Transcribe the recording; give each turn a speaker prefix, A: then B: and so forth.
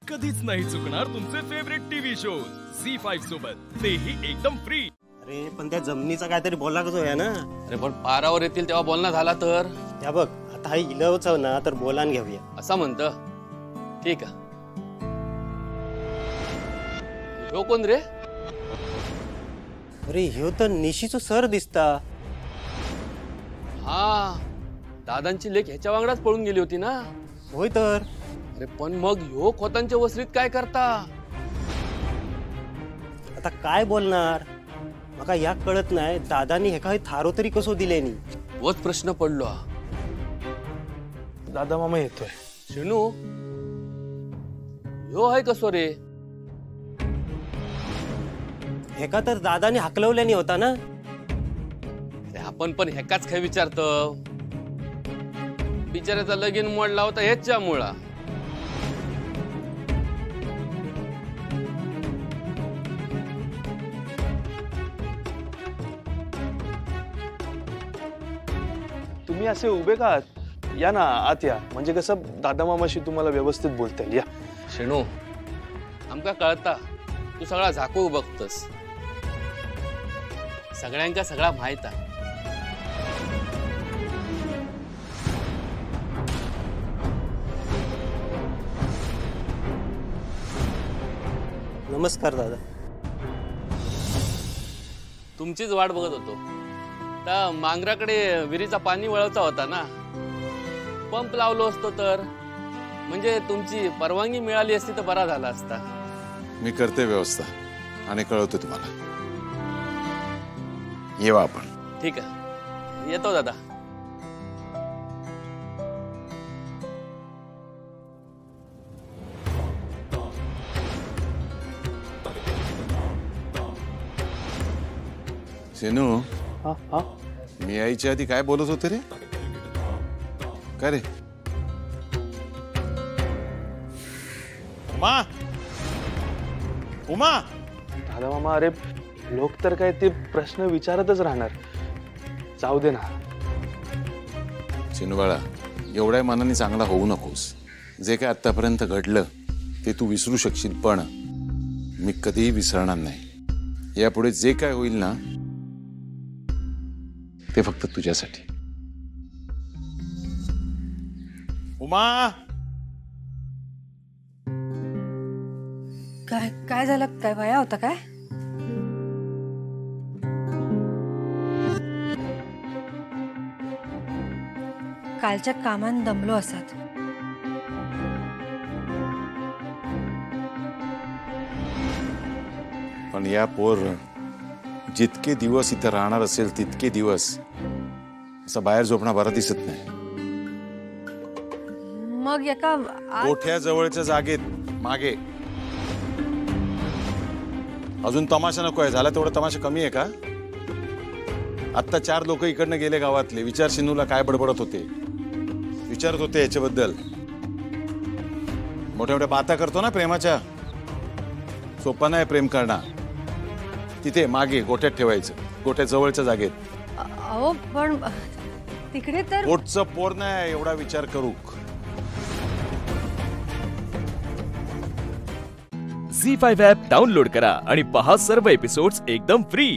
A: कधीच नाही चुकणार तुमचे फेवरेट टीव्ही शोज झी5 सोबत, तेही एकदम फ्री।
B: अरे पण त्या जमिनीचा काहीतरी बोलला कसं आहे ना।
C: अरे पण पारावर येतील तेव्हा बोलणं झाला तर
B: त्या बघ आता हा इलवच ना तर बोलान घेऊया
C: असं म्हणतं। ठीक आहे, ह्यो कोण रे?
B: अरे ह्यो तर निशीचो सर दिसता।
C: हा, दादांची लेक ह्याच्या वांगडाच पळून गेली होती ना।
B: होय तर।
C: अरे पण मग ह्यो खोतांच्या वसरीत काय करता?
B: आता काय बोलणार मका या कळत नाही। दादानी हे काय थारो तरी कसो दिलेनी
C: तोच प्रश्न पडलो।
D: दादा मामा येतोय।
C: शिनू ह्यो आहे कसो रे?
B: हेका तर दादानी हाकलवल्यानी होता ना।
C: अरे आपण पण हेकाच काय विचारतो? बिचाऱ्याचा लगीन मोडला होता ह्याच्या मुळा।
D: तुम्ही असे उभे का? या ना आत या, म्हणजे कसं दादा मामाशी तुम्हाला व्यवस्थित बोलता येईल। या
C: शिनू, आमका कळता तू सगळा झाकू बघतस, सगळ्यांका सगळा माहित आहे।
B: नमस्कार दादा।
C: तुमचीच वाट बघत होतो। त्या मांगराकडे विहिरीचा पाणी वळवचा होता ना, पंप लावलो असतो तर म्हणजे तुमची परवानगी मिळाली असती तर बरा झाला असता।
E: मी करते व्यवस्था आणि कळवतो तुम्हाला। येवा आपण।
C: ठीक आहे, येतो दादा।
E: सेनू,
D: हा हा
E: मी यायच्या आधी काय बोलत होते रे? काय रे? उमा, उमा।
D: दादा मामा, अरे लोक तर काय ते प्रश्न विचारतच राहणार, जाऊ दे ना।
E: सेनू बाळा, एवढ्या मनाने चांगला होऊ नकोस। जे काय आतापर्यंत घडलं ते तू विसरू शकशील, पण मी कधीही विसरणार नाही। यापुढे जे काय होईल ना ते फक्त तुझ्यासाठी। उमा,
F: काय काय झालं? काय वया होता काय? कालच्या कामान दमलो असात।
E: पण या पोर जितके दिवस इथे राहणार असेल तितके दिवस असं बाहेर झोपणं बरं दिसत नाही।
F: मग एका
E: गोठ्या जवळच्या जागेत मागे। अजून तमाशा नको आहे? झाला तेवढा तमाशा कमी आहे का? आता 4 लोक इकडनं गेले गावातले। विचार शिनूला काय बडबडत होते, विचारत होते याच्याबद्दल। मोठ्या मोठ्या बाता करतो ना प्रेमाच्या, सोपं नाही प्रेम करणं। तिथे मागे गोठ्यात ठेवायचं, गोठ्या जवळच्या जागेत।
F: अहो पण तिकडे तर
E: पोटचं पोर नाही एवढा विचार करू।
A: झी5 ॲप डाउनलोड करा आणि पहा सर्व एपिसोड्स एकदम फ्री।